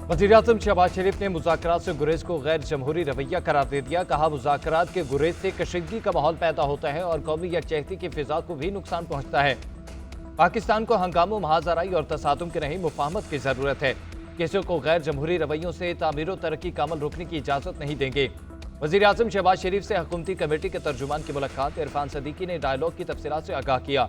वज़ीर-ए-आज़म शहबाज शरीफ ने मुज़ाकरात से गुरेज को गैर जमहूरी रवैया करार दे दिया। कहा, मुज़ाकरात के गुरेज से कशीदगी का माहौल पैदा होता है और कौमी यकजहती की फिजा को भी नुकसान पहुंचता है। पाकिस्तान को हंगामों, महाजराई और तसादुम की नहीं, मुफाहमत की जरूरत है। किसी को गैर जमहूरी रवैयों से तामीर तरक्की का अमल रोकने की इजाजत नहीं देंगे। वज़ीर-ए-आज़म शहबाज शरीफ से हुकूमती कमेटी के तर्जुमान की मुलाकात। इरफान सदीकी ने डायलॉग की तफसीलात से आगाह किया।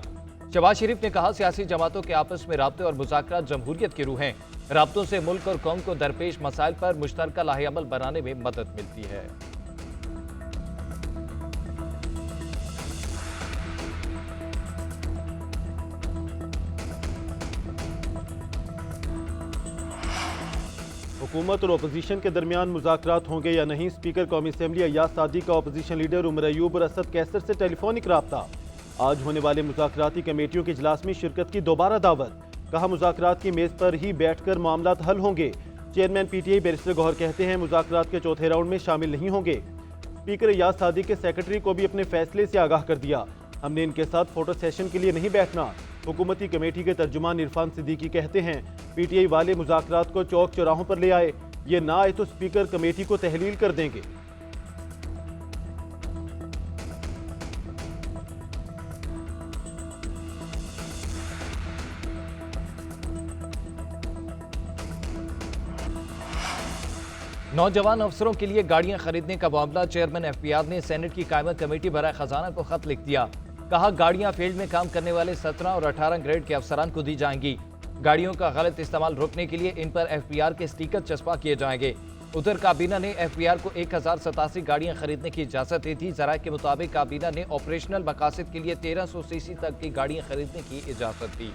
शहबाज शरीफ ने कहा, सियासी जमातों के आपस में राब्ते और मुज़ाकरात जमहूरियत की रूह हैं। राब्तों से मुल्क और कौम को दरपेश मसाइल पर मुश्तरका लाहे-अमल बनाने में मदद मिलती है। हुकूमत और अपोजिशन के दरमियान मुज़ाकरात होंगे या नहीं। स्पीकर कौमी असम्बली अय्याज सादी का अपोजिशन लीडर उमर अयूब और असद कैसर से टेलीफोनिक राब्ता। आज होने वाले मुज़ाकराती कमेटियों के इजलास में शिरकत की दोबारा दावत। कहा, मुज़ाकरात की मेज़ पर ही बैठकर मामलात हल होंगे। चेयरमैन पीटीआई बैरिस्टर गौहर कहते हैं, मुज़ाकरात के चौथे राउंड में शामिल नहीं होंगे। स्पीकर अय्याज सादी के सेक्रेटरी को भी अपने फैसले से आगाह कर दिया। हमने इनके साथ फोटो सेशन के लिए नहीं बैठना। हुकूमती कमेटी के तर्जुमान इरफान सिद्दीकी कहते हैं, पीटीआई वाले मुज़ाकरात को चौक चौराहों पर ले आए, ये ना आए तो स्पीकर कमेटी को तहलील कर देंगे। नौजवान अफसरों के लिए गाड़ियां खरीदने का मामला। चेयरमैन एफपीआर ने सेनेट की कायमा कमेटी बराए खजाना को खत लिख दिया। कहा, गाड़ियां फील्ड में काम करने वाले 17 और 18 ग्रेड के अफसरान को दी जाएंगी। गाड़ियों का गलत इस्तेमाल रोकने के लिए इन पर एफपीआर के स्टिकर चस्पा किए जाएंगे। उधर काबीना ने एफपीआर को 1087 गाड़ियां खरीदने की इजाजत दी थी। जराये के मुताबिक काबीना ने ऑपरेशनल मकासद के लिए 1300 सीसी तक की गाड़ियां खरीदने की इजाजत दी।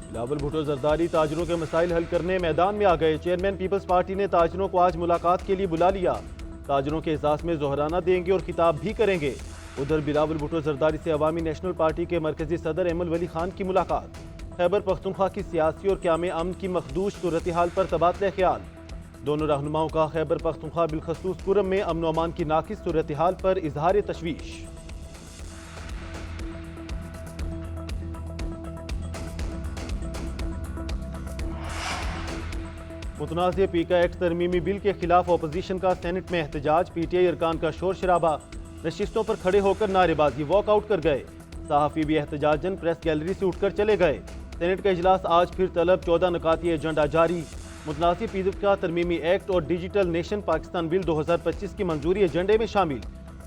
बिलावल भुट्टो जरदारी ताजरों के मसाइल हल करने मैदान में आ गए। चेयरमैन पीपल्स पार्टी ने ताजरों को आज मुलाकात के लिए बुला लिया। ताजरों के एहसास में जोहराना देंगे और खिताब भी करेंगे। उधर बिलावल भुट्टो जरदारी से अवामी नेशनल पार्टी के मरकजी सदर एमल वली खान की मुलाकात। खैबर पख्तूनख्वा की सियासी और क़याम अमन की मखदूश सूरत हाल पर तबादला ख्याल। दोनों रहनुमाओं का खैबर पख्तूनख्वा बिलखसूस कुरम में अमन अमान की नाकिस सूरत हाल पर इजहार तशवीश। मुतनाज़ पीका एक्ट तरमीमी बिल के खिलाफ अपोजिशन का सेनेट में एहतजाज। पीटीआई अरकान का शोर शराबा। नशिस्तों पर खड़े होकर नारेबाजी, वॉकआउट कर गए। सहाफ़ी भी एहतजाजन प्रेस गैलरी से उठकर चले गए। सेनेट का इजलास आज फिर तलब। 14 नुकाती एजेंडा जारी। मुतनाज़ पीका का तरमीमी एक्ट और डिजिटल नेशन पाकिस्तान बिल 2025 की मंजूरी एजेंडे में शामिल।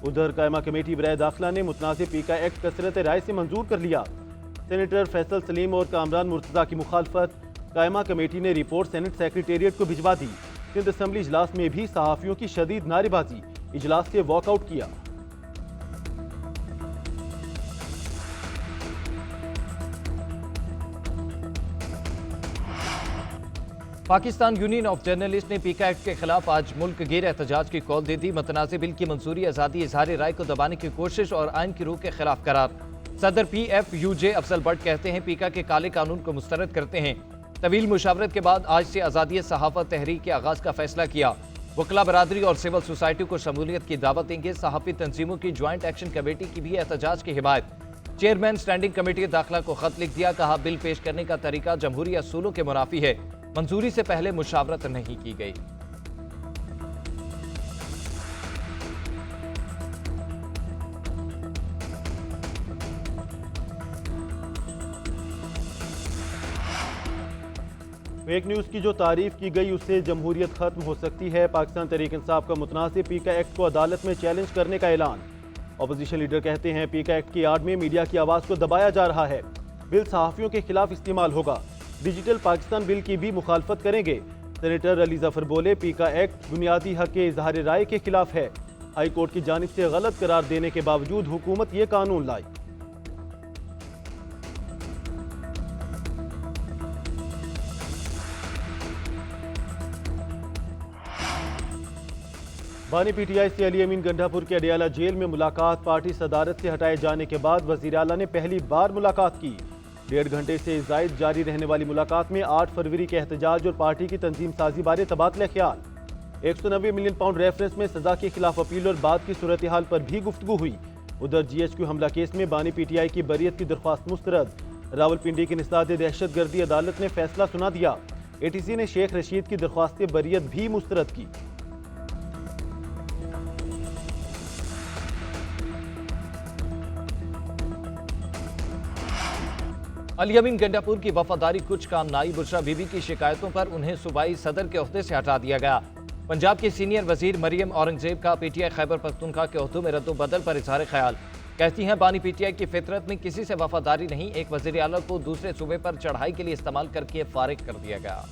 उधर कायमा कमेटी बराए दाखिला ने मुतनाज़ पीका एक्ट कसरत राय से मंजूर कर लिया। सेनेटर फैसल सलीम और कामरान मुर्तज़ा की मुखालफत। कायमा कमेटी ने रिपोर्ट सेनेट सेक्रेटेरिएट को भिजवा दी। सिंध असम्बली इजलास में भी सहाफ़ियों की शदीद नारेबाजी। इजलास से वॉकआउट किया। पाकिस्तान यूनियन ऑफ जर्नलिस्ट ने पीका एक्ट के खिलाफ आज मुल्क गिर एहतजाज की कॉल दे दी। मुतनाज़ बिल की मंजूरी आज़ादी इजहार राय को दबाने की कोशिश और आइन की रूह के खिलाफ करार। सदर PFUJ अफजल भट्ट कहते हैं, पीका के काले कानून को मुस्तरद करते हैं। तवील मुशावरत के बाद आज से आज़ादी सहाफ़त तहरीक के आगाज़ का फैसला किया। वकला बरादरी और सिविल सोसाइटी को शमूलियत की दावत देंगे। सहाफ़ी तंजीमों की ज्वाइंट एक्शन कमेटी की भी एहतजाज की हिमायत। चेयरमैन स्टैंडिंग कमेटी दाखिला को खत लिख दिया। कहा, बिल पेश करने का तरीका जमहूरी असूलों के मुनाफी है। मंजूरी से पहले मुशावरत नहीं की गई। फेक न्यूज़ की जो तारीफ की गई उससे जमहूरियत खत्म हो सकती है। पाकिस्तान तहरीक इंसाफ का मुतनाज़ पीका एक्ट को अदालत में चैलेंज करने का ऐलान। अपोजिशन लीडर कहते हैं, पीका एक्ट की आड़ में मीडिया की आवाज़ को दबाया जा रहा है। बिल सहाफ़ियों के खिलाफ इस्तेमाल होगा। डिजिटल पाकिस्तान बिल की भी मुखालफत करेंगे। सेनेटर अली जफर बोले, पीका एक्ट बुनियादी हक के इजहार राय के खिलाफ है। हाई कोर्ट की जानिब से गलत करार देने के बावजूद हुकूमत ये कानून लाई। बानी पीटीआई से अली अमीन गंडापुर के अडियाला जेल में मुलाकात। पार्टी सदारत से हटाए जाने के बाद वजीर आला ने पहली बार मुलाकात की। 1.5 घंटे से जायद जारी रहने वाली मुलाकात में 8 फरवरी के एहतजाज और पार्टी की तंजीम साजी बारे तबादला ख्याल। 190 मिलियन पाउंड रेफरेंस में सजा के खिलाफ अपील और बाद की सूरत हाल पर भी गुफ्तगू हुई। उधर GHQ हमला केस में बानी PTI की बरियत की दरख्वास्त मुस्तरद। रावलपिंडी की निस्दाद दहशतगर्दी अदालत ने फैसला सुना दिया। ATC ने शेख रशीद की दरख्वास्त बरियत भी मुस्तरद की। अल-यमीन गंडापुर की वफादारी कुछ काम नाई। बुशरा बीबी की शिकायतों पर उन्हें सूबाई सदर के ओहदे से हटा दिया गया। पंजाब की सीनियर वजीर मरियम औरंगजेब का PTI खैबर पख्तूनख्वा के ओहदों में रद्दोबदल पर इजहार ख्याल। कहती हैं बानी PTI की फितरत में किसी से वफादारी नहीं, एक वजीर आला को दूसरे सूबे पर चढ़ाई के लिए इस्तेमाल करके फारिग कर दिया गया।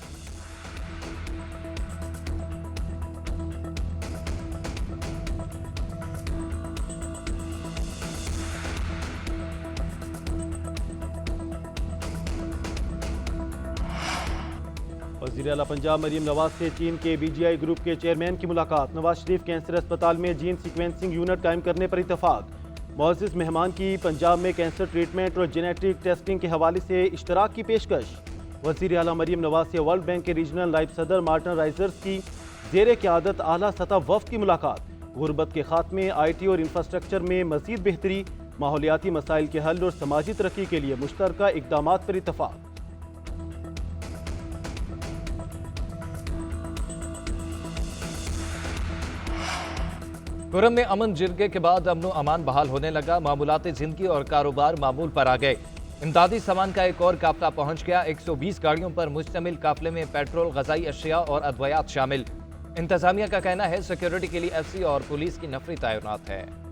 वज़ीर आला पंजाब मरीम नवाज से चीन के BGI ग्रुप के चेयरमैन की मुलाकात। नवाज शरीफ कैंसर अस्पताल में जीन सीक्वेंसिंग यूनिट कायम करने पर इतफाक। मुअज़्ज़िज़ मेहमान की पंजाब में कैंसर ट्रीटमेंट और जेनेटिक टेस्टिंग के हवाले से इश्तराक की पेशकश। वज़ीर आला मरीम नवाज से वर्ल्ड बैंक के रीजनल नायब सदर मार्टिन राइजर्स की ज़ेर क़यादत आला सतह वफ़द की मुलाकात। गुरबत के खात्मे, IT और इंफ्रास्ट्रक्चर में मज़ीद बेहतरी, माहौलियाती मसाइल के हल और समाजी तरक्की के लिए मुश्तरका इक़दामात पर इतफाक। खुर्रम में अमन जिरगे के बाद अमन अमान बहाल होने लगा। मामूलात जिंदगी और कारोबार मामूल पर आ गए। इमदादी सामान का एक और काफिला पहुंच गया। 120 गाड़ियों पर मुश्तमिल काफिले में पेट्रोल, गजाई अशिया और अद्वियात शामिल। इंतजामिया का कहना है सिक्योरिटी के लिए FC और पुलिस की नफरी तैनात है।